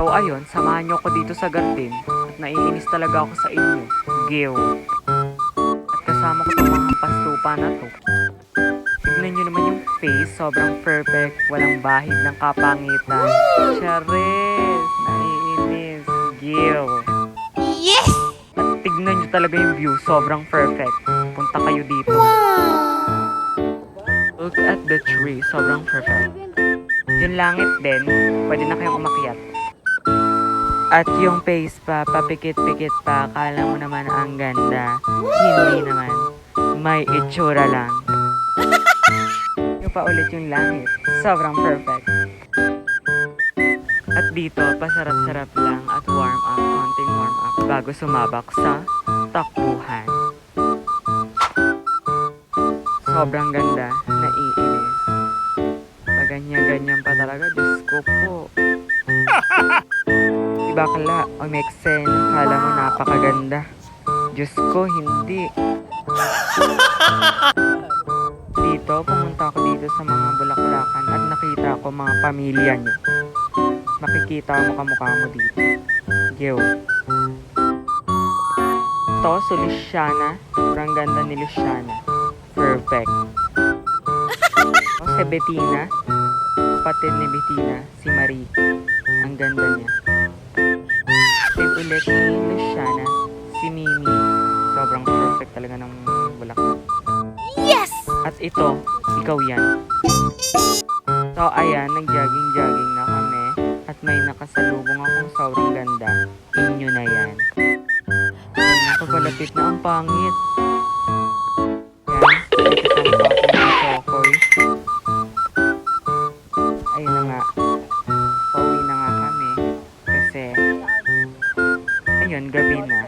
So ayun, samahan niyo ako dito sa garden at naiinis talaga ako sa inyo. Geo. At kasama ko itong mga hampas lupa na to. Tignan niyo naman yung face, sobrang perfect, walang bahid ng kapangitan. Charis! Naiinis. Geo. Yes! At tignan niyo talaga yung view, sobrang perfect. Punta kayo dito. Look at the tree, sobrang perfect. Yung langit din, pwede na kayong umakyat. At yung face pa, papikit-pikit pa, akala mo naman ang ganda. Hindi naman, may itsura lang. Yung pa ulit yung langit, sobrang perfect. At dito, pasarap-sarap lang at warm up, konting warm up bago sumabak sa takbuhan. Sobrang ganda, naiinis. Pag ganyan-ganyan pa talaga, Diyos ko po. Diba kala, o Mexen, kala mo napakaganda. Diyos ko, hindi. Dito, pumunta ako dito sa mga bulaklakan at nakita ko mga pamilya nyo. Makikita mo kamukha mo dito. Yo. Ito, si Luciana. Sobrang ganda ni Luciana. Perfect. O, si Bettina. Kapatid ni Bettina, si Marie. Ang ganda niya. Then ulit ni Luciana, si Mimi. Sobrang perfect talaga ng bulaklak. Yes! At ito, ikaw yan. So, ayan, nag-jogging-jogging na kami. At may nakasalubong akong sobrang ganda. Inyo na yan. Ayan, nakapalapit na ang pangit. Yan, kasama pa ako ng Chokoy. Ayun na nga. Pauwi na nga kami. Kasi, ayun, gabi na.